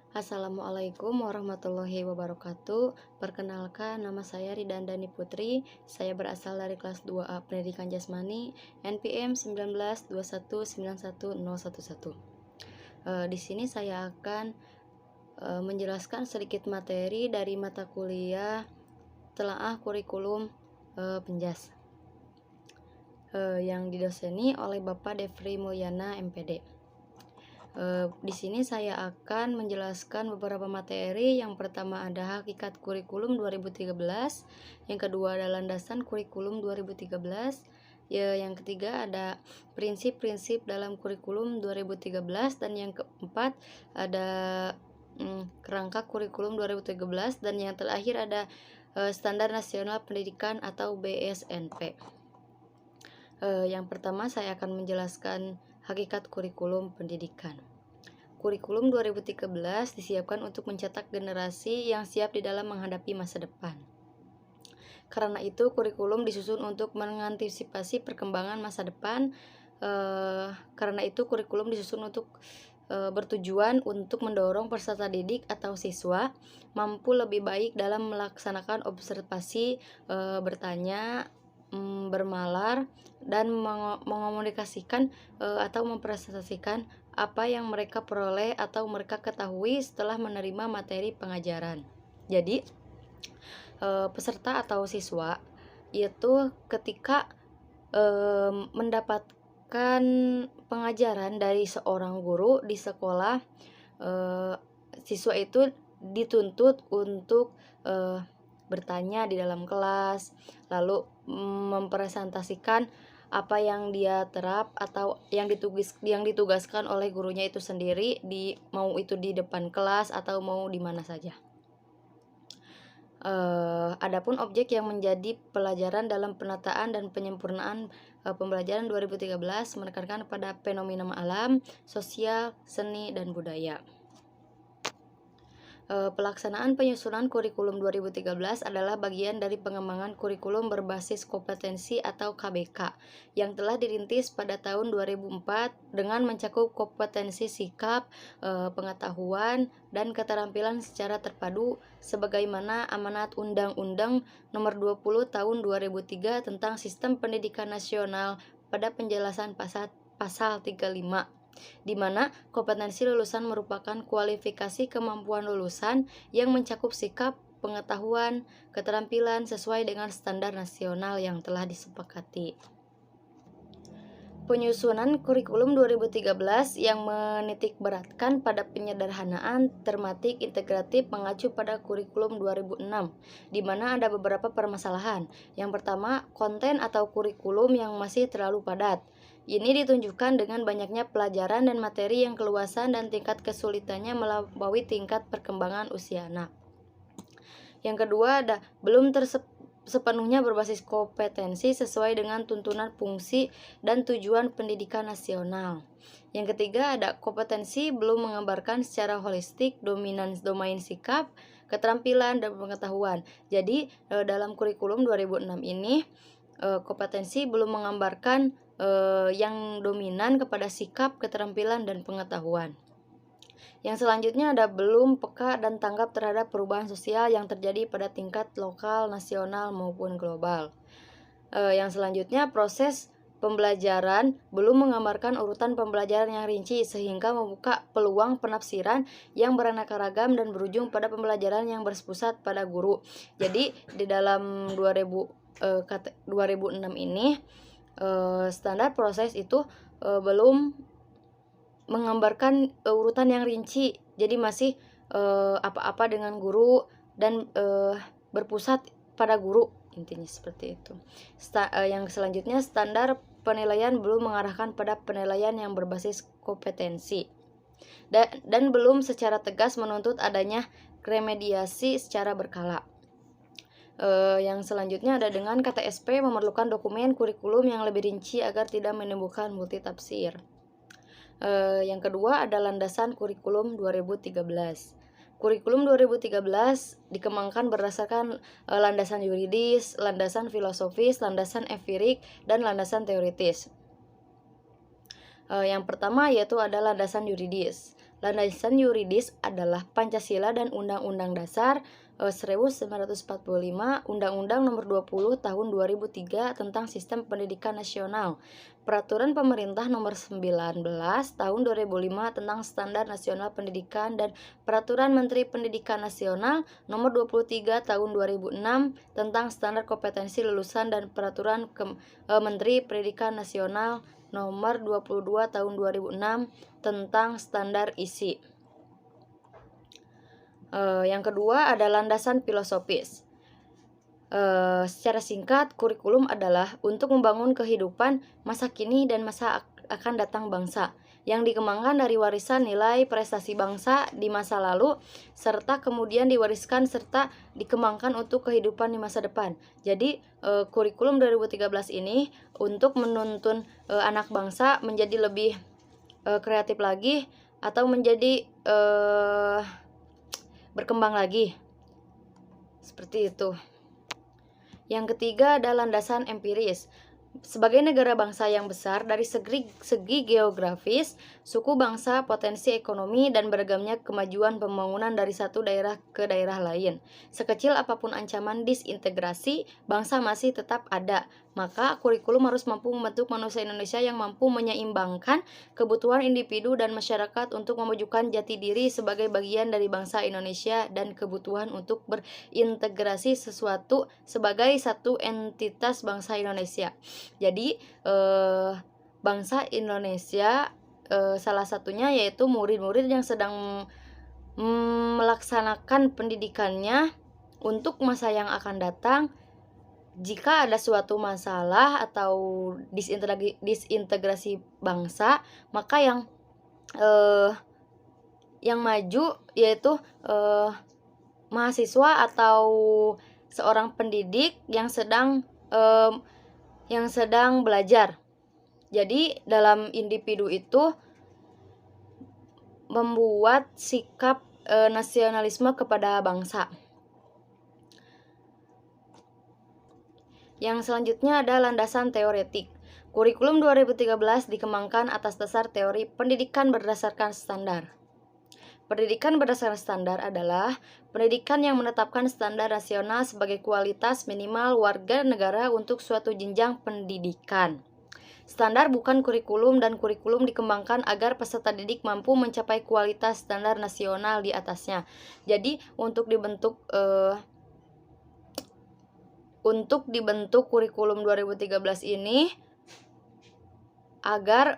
Assalamualaikum warahmatullahi wabarakatuh. Perkenalkan, nama saya Ridandani Putri. Saya berasal dari kelas 2A Pendidikan Jasmani, NPM 1921911011. Di sini saya akan menjelaskan sedikit materi dari mata kuliah Telaah Kurikulum Penjas yang didoseni oleh Bapak Devri Mulyana MPD. Di sini saya akan menjelaskan beberapa materi. Yang pertama ada hakikat kurikulum 2013, yang kedua ada landasan kurikulum 2013, yang ketiga ada prinsip-prinsip dalam kurikulum 2013, dan yang keempat ada kerangka kurikulum 2013, dan yang terakhir ada standar nasional pendidikan atau BSNP. Yang pertama saya akan menjelaskan hakikat kurikulum pendidikan. Kurikulum 2013 disiapkan untuk mencetak generasi yang siap di dalam menghadapi masa depan. Karena itu, kurikulum disusun untuk mengantisipasi perkembangan masa depan. Karena itu, kurikulum disusun untuk bertujuan untuk mendorong peserta didik atau siswa mampu lebih baik dalam melaksanakan observasi, bertanya, bermalar, dan mengomunikasikan atau mempresentasikan apa yang mereka peroleh atau mereka ketahui setelah menerima materi pengajaran. Jadi, peserta atau siswa itu ketika mendapatkan pengajaran dari seorang guru di sekolah, siswa itu dituntut untuk bertanya di dalam kelas, lalu mempresentasikan apa yang dia terap atau yang ditugaskan oleh gurunya itu sendiri, mau itu di depan kelas atau mau di mana saja. Adapun objek yang menjadi pelajaran dalam penataan dan penyempurnaan pembelajaran 2013 menekankan pada fenomena alam, sosial, seni, dan budaya. Pelaksanaan penyusunan kurikulum 2013 adalah bagian dari pengembangan kurikulum berbasis kompetensi atau KBK yang telah dirintis pada tahun 2004 dengan mencakup kompetensi sikap, pengetahuan, dan keterampilan secara terpadu sebagaimana amanat Undang-Undang Nomor 20 Tahun 2003 tentang Sistem Pendidikan Nasional pada penjelasan pasal 35, di mana kompetensi lulusan merupakan kualifikasi kemampuan lulusan yang mencakup sikap, pengetahuan, keterampilan sesuai dengan standar nasional yang telah disepakati. Penyusunan kurikulum 2013 yang menitikberatkan pada penyederhanaan, tematik, integratif mengacu pada kurikulum 2006, di mana ada beberapa permasalahan. Yang pertama, konten atau kurikulum yang masih terlalu padat. Ini ditunjukkan dengan banyaknya pelajaran dan materi yang keluasan dan tingkat kesulitannya melampaui tingkat perkembangan usia anak. Yang kedua ada belum sepenuhnya berbasis kompetensi sesuai dengan tuntunan fungsi dan tujuan pendidikan nasional. Yang ketiga ada kompetensi belum menggambarkan secara holistik domain sikap, keterampilan, dan pengetahuan. Jadi dalam kurikulum 2006 ini kompetensi belum menggambarkan yang dominan kepada sikap, keterampilan, dan pengetahuan. Yang selanjutnya ada belum peka dan tanggap terhadap perubahan sosial yang terjadi pada tingkat lokal, nasional, maupun global. Yang selanjutnya proses pembelajaran belum menggambarkan urutan pembelajaran yang rinci sehingga membuka peluang penafsiran yang beraneka ragam dan berujung pada pembelajaran yang berpusat pada guru. Jadi di dalam 2006 ini standar proses itu belum menggambarkan urutan yang rinci, jadi masih apa-apa dengan guru dan berpusat pada guru, intinya seperti itu. Yang selanjutnya standar penilaian belum mengarahkan pada penilaian yang berbasis kompetensi dan belum secara tegas menuntut adanya remediasi secara berkala. Yang selanjutnya ada dengan KTSP memerlukan dokumen kurikulum yang lebih rinci agar tidak menimbulkan multitafsir. Yang kedua ada landasan kurikulum 2013. Kurikulum 2013 dikembangkan berdasarkan landasan yuridis, landasan filosofis, landasan empirik, dan landasan teoritis. Yang pertama yaitu ada landasan yuridis. Landasan yuridis adalah Pancasila dan Undang-Undang Dasar 1945, Undang-Undang Nomor 20 Tahun 2003 tentang Sistem Pendidikan Nasional, Peraturan Pemerintah Nomor 19 Tahun 2005 tentang Standar Nasional Pendidikan, dan Peraturan Menteri Pendidikan Nasional Nomor 23 Tahun 2006 tentang Standar Kompetensi Lulusan, dan Peraturan Menteri Pendidikan Nasional Nomor 22 Tahun 2006 tentang Standar isi. Yang kedua ada landasan filosofis. Secara singkat, kurikulum adalah untuk membangun kehidupan masa kini dan masa akan datang bangsa, yang dikembangkan dari warisan nilai prestasi bangsa di masa lalu, serta kemudian diwariskan serta dikembangkan untuk kehidupan di masa depan. Jadi, kurikulum 2013 ini untuk menuntun anak bangsa menjadi lebih kreatif lagi, atau menjadi berkembang lagi. Seperti itu. Yang ketiga ada landasan empiris. Sebagai negara bangsa yang besar dari segi geografis, suku bangsa, potensi ekonomi, dan beragamnya kemajuan pembangunan dari satu daerah ke daerah lain. Sekecil apapun ancaman disintegrasi, bangsa masih tetap ada. Maka kurikulum harus mampu membentuk manusia Indonesia yang mampu menyeimbangkan kebutuhan individu dan masyarakat untuk memajukan jati diri sebagai bagian dari bangsa Indonesia dan kebutuhan untuk berintegrasi sesuatu sebagai satu entitas bangsa Indonesia. Jadi bangsa Indonesia salah satunya yaitu murid-murid yang sedang melaksanakan pendidikannya untuk masa yang akan datang. Jika ada suatu masalah atau disintegrasi bangsa, maka yang maju yaitu mahasiswa atau seorang pendidik yang sedang belajar. Jadi dalam individu itu membuat sikap nasionalisme kepada bangsa. Yang selanjutnya ada landasan teoretik. Kurikulum 2013 dikembangkan atas dasar teori pendidikan berdasarkan standar. Pendidikan berdasarkan standar adalah pendidikan yang menetapkan standar nasional sebagai kualitas minimal warga negara untuk suatu jenjang pendidikan. Standar bukan kurikulum, dan kurikulum dikembangkan agar peserta didik mampu mencapai kualitas standar nasional di atasnya. Jadi untuk dibentuk kurikulum 2013 ini agar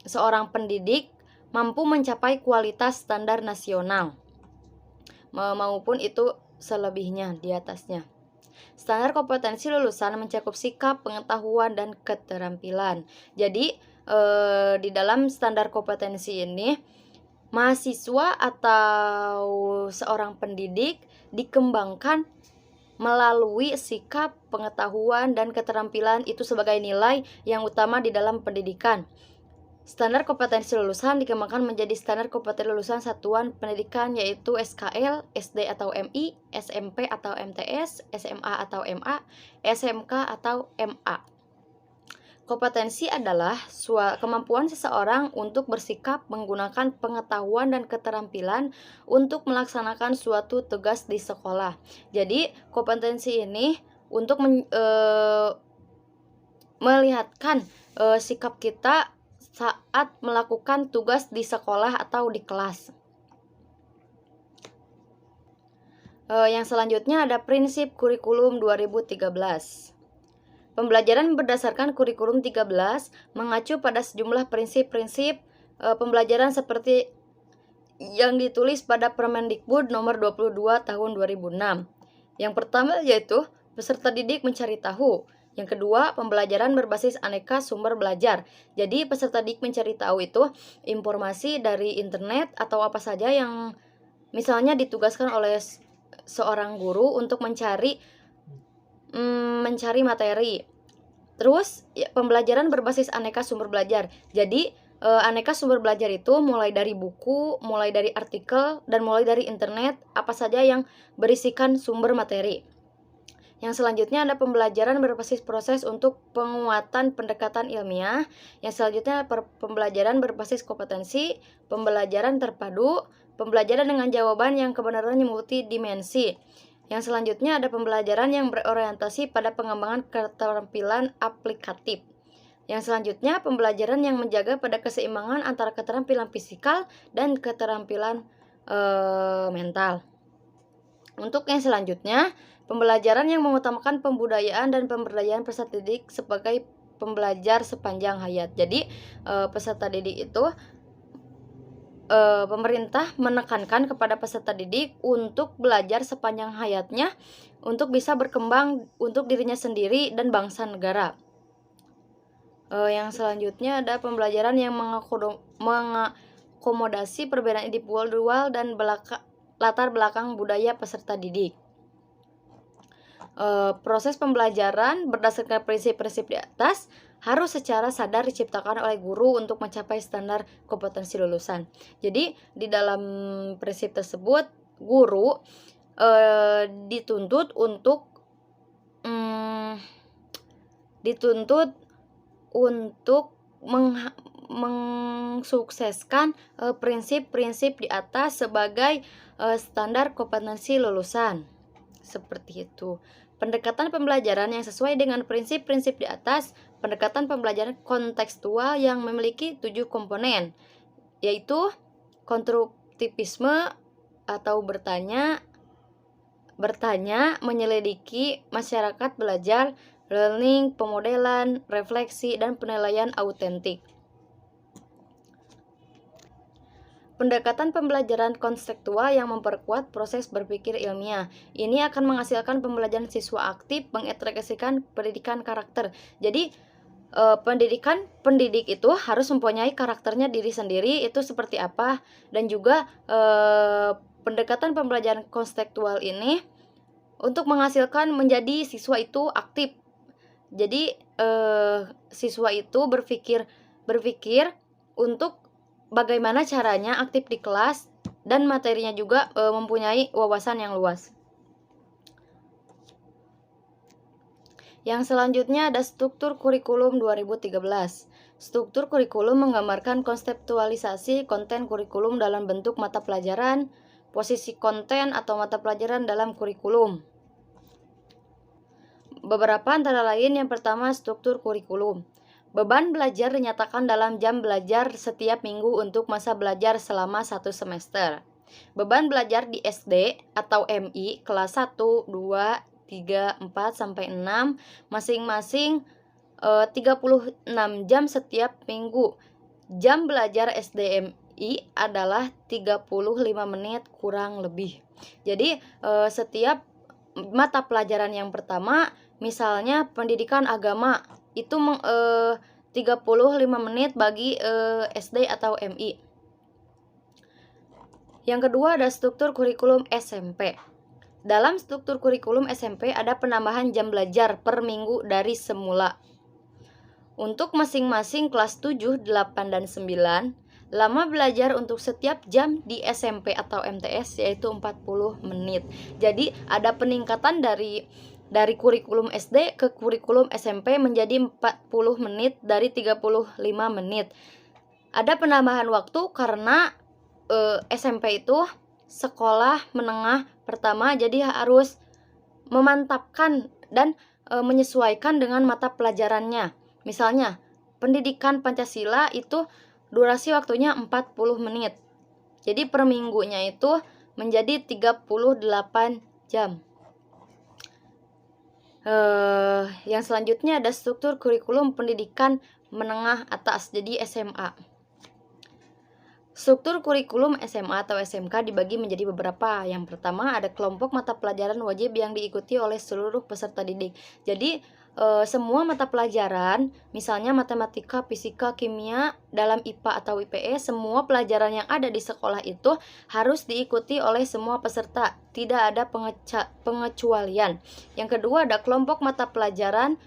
seorang pendidik mampu mencapai kualitas standar nasional maupun itu selebihnya di atasnya. Standar kompetensi lulusan mencakup sikap, pengetahuan, dan keterampilan. Jadi di dalam standar kompetensi ini mahasiswa atau seorang pendidik dikembangkan melalui sikap, pengetahuan, dan keterampilan itu sebagai nilai yang utama di dalam pendidikan. Standar kompetensi lulusan dikembangkan menjadi standar kompetensi lulusan satuan pendidikan, yaitu SKL, SD atau MI, SMP atau MTS, SMA atau MA, SMK atau MA. Kompetensi adalah kemampuan seseorang untuk bersikap, menggunakan pengetahuan dan keterampilan untuk melaksanakan suatu tugas di sekolah. Jadi kompetensi ini untuk melihatkan sikap kita saat melakukan tugas di sekolah atau di kelas. Yang selanjutnya ada prinsip kurikulum 2013. Pembelajaran berdasarkan kurikulum 13 mengacu pada sejumlah prinsip-prinsip pembelajaran seperti yang ditulis pada Permendikbud nomor 22 tahun 2006. Yang pertama yaitu peserta didik mencari tahu. Yang kedua, pembelajaran berbasis aneka sumber belajar. Jadi peserta didik mencari tahu itu informasi dari internet atau apa saja yang misalnya ditugaskan oleh seorang guru untuk mencari materi. Terus pembelajaran berbasis aneka sumber belajar. Jadi aneka sumber belajar itu mulai dari buku, mulai dari artikel, dan mulai dari internet, apa saja yang berisikan sumber materi. Yang selanjutnya ada pembelajaran berbasis proses untuk penguatan pendekatan ilmiah. Yang selanjutnya pembelajaran berbasis kompetensi, pembelajaran terpadu, pembelajaran dengan jawaban yang kebenarannya multidimensi. Yang selanjutnya ada pembelajaran yang berorientasi pada pengembangan keterampilan aplikatif. Yang selanjutnya pembelajaran yang menjaga pada keseimbangan antara keterampilan fisikal dan keterampilan mental. Untuk yang selanjutnya, pembelajaran yang mengutamakan pembudayaan dan pemberdayaan peserta didik sebagai pembelajar sepanjang hayat. Jadi peserta didik itu pemerintah menekankan kepada peserta didik untuk belajar sepanjang hayatnya untuk bisa berkembang untuk dirinya sendiri dan bangsa negara. Yang selanjutnya ada pembelajaran yang mengakomodasi perbedaan individual dan latar belakang budaya peserta didik. Proses pembelajaran berdasarkan prinsip-prinsip di atas harus secara sadar diciptakan oleh guru untuk mencapai standar kompetensi lulusan. Jadi di dalam prinsip tersebut guru dituntut untuk mensukseskan prinsip-prinsip di atas sebagai standar kompetensi lulusan. Seperti itu. Pendekatan pembelajaran yang sesuai dengan prinsip-prinsip di atas, pendekatan pembelajaran kontekstual yang memiliki 7 komponen, yaitu konstruktivisme atau bertanya, menyelidiki, masyarakat belajar, learning, pemodelan, refleksi, dan penilaian autentik. Pendekatan pembelajaran konseptual yang memperkuat proses berpikir ilmiah. Ini akan menghasilkan pembelajaran siswa aktif, mengintegrasikan pendidikan karakter. Jadi pendidik itu harus mempunyai karakternya diri sendiri itu seperti apa, dan juga pendekatan pembelajaran konseptual ini untuk menghasilkan menjadi siswa itu aktif. Jadi siswa itu berpikir untuk bagaimana caranya aktif di kelas dan materinya juga mempunyai wawasan yang luas. Yang selanjutnya ada struktur kurikulum 2013. Struktur kurikulum menggambarkan konseptualisasi konten kurikulum dalam bentuk mata pelajaran, posisi konten atau mata pelajaran dalam kurikulum. Beberapa antara lain, yang pertama struktur kurikulum. Beban belajar dinyatakan dalam jam belajar setiap minggu untuk masa belajar selama 1 semester. Beban belajar di SD atau MI kelas 1, 2, 3, 4, sampai 6 masing-masing 36 jam setiap minggu. Jam belajar SDMI adalah 35 menit kurang lebih. Jadi setiap mata pelajaran yang pertama, misalnya pendidikan agama, itu 35 menit bagi SD atau MI. Yang kedua ada struktur kurikulum SMP. Dalam struktur kurikulum SMP ada penambahan jam belajar per minggu dari semula. Untuk masing-masing kelas 7, 8, dan 9, lama belajar untuk setiap jam di SMP atau MTS yaitu 40 menit. Jadi ada peningkatan dari kurikulum SD ke kurikulum SMP menjadi 40 menit dari 35 menit. Ada penambahan waktu karena SMP itu sekolah menengah pertama, jadi harus memantapkan dan menyesuaikan dengan mata pelajarannya. Misalnya, pendidikan Pancasila itu durasi waktunya 40 menit. Jadi per minggunya itu menjadi 38 jam. Yang selanjutnya ada struktur kurikulum pendidikan menengah atas, jadi SMA. Struktur kurikulum SMA atau SMK dibagi menjadi beberapa. Yang pertama ada kelompok mata pelajaran wajib yang diikuti oleh seluruh peserta didik. Jadi semua mata pelajaran, misalnya matematika, fisika, kimia, dalam IPA atau IPS, semua pelajaran yang ada di sekolah itu harus diikuti oleh semua peserta, tidak ada pengecualian. Yang kedua ada kelompok mata pelajaran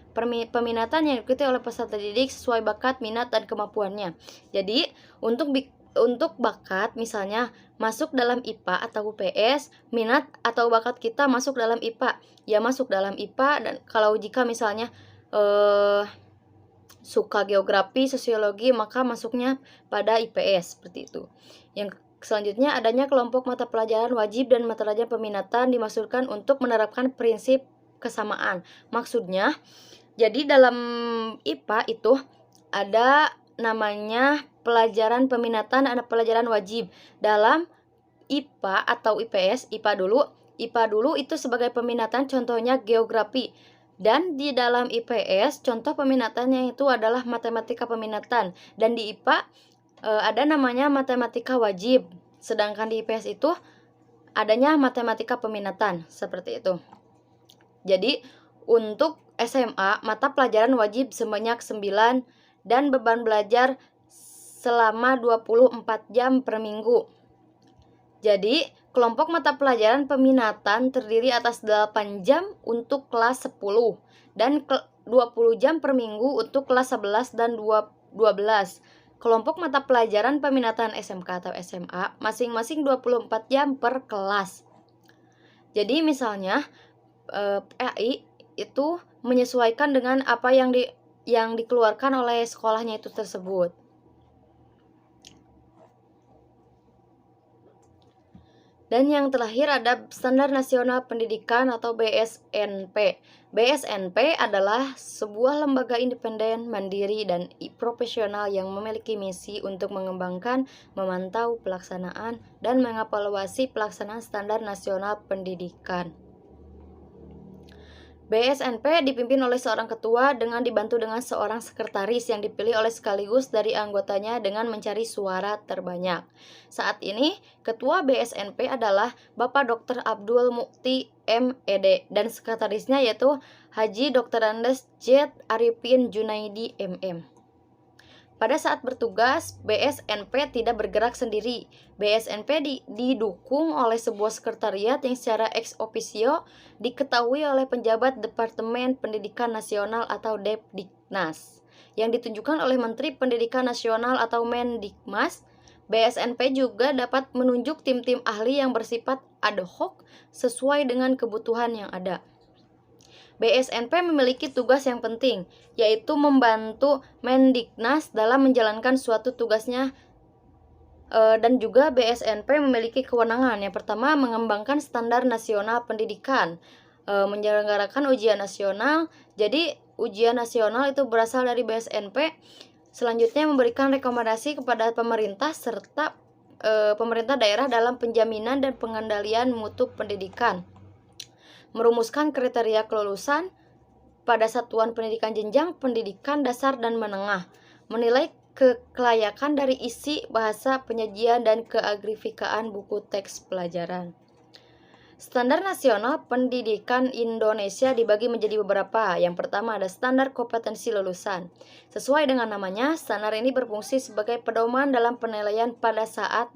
peminatan yang diikuti oleh peserta didik sesuai bakat, minat, dan kemampuannya. Jadi untuk untuk bakat misalnya masuk dalam IPA atau UPS, minat atau bakat kita masuk dalam IPA, ya masuk dalam IPA. Dan kalau jika misalnya suka geografi, sosiologi, maka masuknya pada IPS seperti itu. Yang selanjutnya, adanya kelompok mata pelajaran wajib dan mata pelajaran peminatan dimaksudkan untuk menerapkan prinsip kesamaan. Maksudnya, jadi dalam IPA itu ada namanya pelajaran peminatan, ada pelajaran wajib. Dalam IPA atau IPS, IPA dulu itu sebagai peminatan, contohnya geografi. Dan di dalam IPS, contoh peminatannya itu adalah matematika peminatan. Dan di IPA ada namanya matematika wajib. Sedangkan di IPS itu adanya matematika peminatan, seperti itu. Jadi, untuk SMA, mata pelajaran wajib sebanyak 9 dan beban belajar selama 24 jam per minggu. Jadi, kelompok mata pelajaran peminatan terdiri atas 8 jam untuk kelas 10 dan 20 jam per minggu untuk kelas 11 dan 12. Kelompok mata pelajaran peminatan SMK atau SMA masing-masing 24 jam per kelas. Jadi misalnya AI itu menyesuaikan dengan apa yang dikeluarkan oleh sekolahnya itu tersebut. Dan yang terakhir ada Standar Nasional Pendidikan atau BSNP. BSNP adalah sebuah lembaga independen, mandiri, dan profesional yang memiliki misi untuk mengembangkan, memantau pelaksanaan, dan mengevaluasi pelaksanaan standar nasional pendidikan. BSNP dipimpin oleh seorang ketua dengan dibantu dengan seorang sekretaris yang dipilih oleh sekaligus dari anggotanya dengan mencari suara terbanyak. Saat ini, ketua BSNP adalah Bapak Dr. Abdul Mukti M.Ed dan sekretarisnya yaitu Haji Dr. Andes J. Arifin Junaidi MM. Pada saat bertugas, BSNP tidak bergerak sendiri. BSNP didukung oleh sebuah sekretariat yang secara ex officio diketahui oleh penjabat Departemen Pendidikan Nasional atau Depdiknas, yang ditunjukkan oleh Menteri Pendidikan Nasional atau Mendikmas. BSNP juga dapat menunjuk tim-tim ahli yang bersifat ad hoc sesuai dengan kebutuhan yang ada. BSNP memiliki tugas yang penting, yaitu membantu Mendiknas dalam menjalankan suatu tugasnya, dan juga BSNP memiliki kewenangan. Yang pertama, mengembangkan standar nasional pendidikan, menyelenggarakan ujian nasional. Jadi, ujian nasional itu berasal dari BSNP. Selanjutnya, memberikan rekomendasi kepada pemerintah serta pemerintah daerah dalam penjaminan dan pengendalian mutu pendidikan. Merumuskan kriteria kelulusan pada satuan pendidikan jenjang pendidikan dasar dan menengah, menilai kelayakan dari isi, bahasa, penyajian, dan keagrifikaan buku teks pelajaran. Standar Nasional Pendidikan Indonesia dibagi menjadi beberapa. Yang pertama ada standar kompetensi lulusan. Sesuai dengan namanya, standar ini berfungsi sebagai pedoman dalam penilaian pada saat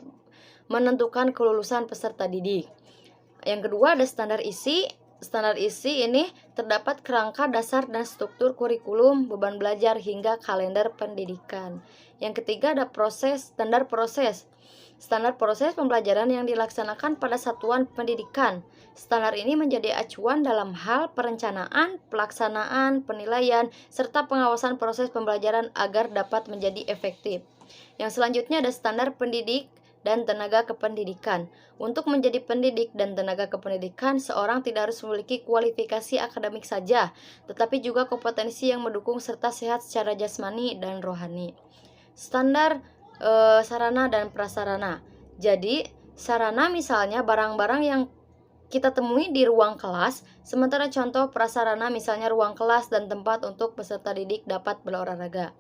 menentukan kelulusan peserta didik. Yang kedua ada standar isi. Standar isi ini terdapat kerangka dasar dan struktur kurikulum, beban belajar, hingga kalender pendidikan. Yang ketiga ada standar proses. Standar proses pembelajaran yang dilaksanakan pada satuan pendidikan. Standar ini menjadi acuan dalam hal perencanaan, pelaksanaan, penilaian, serta pengawasan proses pembelajaran agar dapat menjadi efektif. Yang selanjutnya ada standar pendidik dan tenaga kependidikan. Untuk menjadi pendidik dan tenaga kependidikan, seorang tidak harus memiliki kualifikasi akademik saja, tetapi juga kompetensi yang mendukung serta sehat secara jasmani dan rohani. Standar sarana dan prasarana. Jadi, sarana misalnya barang-barang yang kita temui di ruang kelas, sementara contoh prasarana misalnya ruang kelas dan tempat untuk peserta didik dapat berolahraga.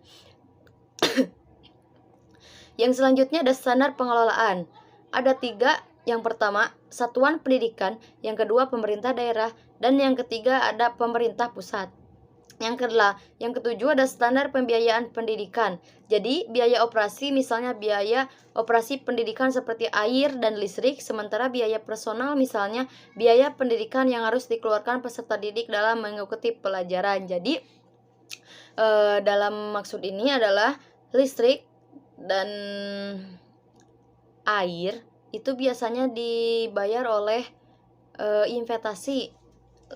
Yang selanjutnya ada standar pengelolaan. Ada 3, yang pertama satuan pendidikan, yang kedua pemerintah daerah, dan yang ketiga ada pemerintah pusat. Yang ketujuh ada standar pembiayaan pendidikan. Jadi biaya operasi misalnya biaya operasi pendidikan seperti air dan listrik, sementara biaya personal misalnya biaya pendidikan yang harus dikeluarkan peserta didik dalam mengikuti pelajaran. Jadi dalam maksud ini adalah listrik dan air itu biasanya dibayar oleh investasi.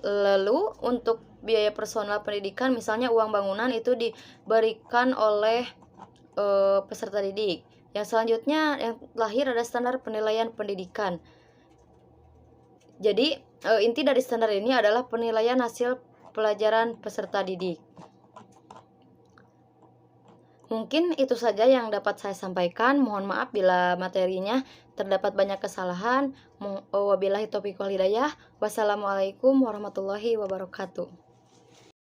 Lalu untuk biaya personal pendidikan, misalnya uang bangunan, itu diberikan oleh peserta didik. Yang selanjutnya yang terakhir ada standar penilaian pendidikan. Jadi inti dari standar ini adalah penilaian hasil pelajaran peserta didik. Mungkin itu saja yang dapat saya sampaikan. Mohon maaf bila materinya terdapat banyak kesalahan. Wabillahi taufiq wal hidayah. Wassalamualaikum warahmatullahi wabarakatuh.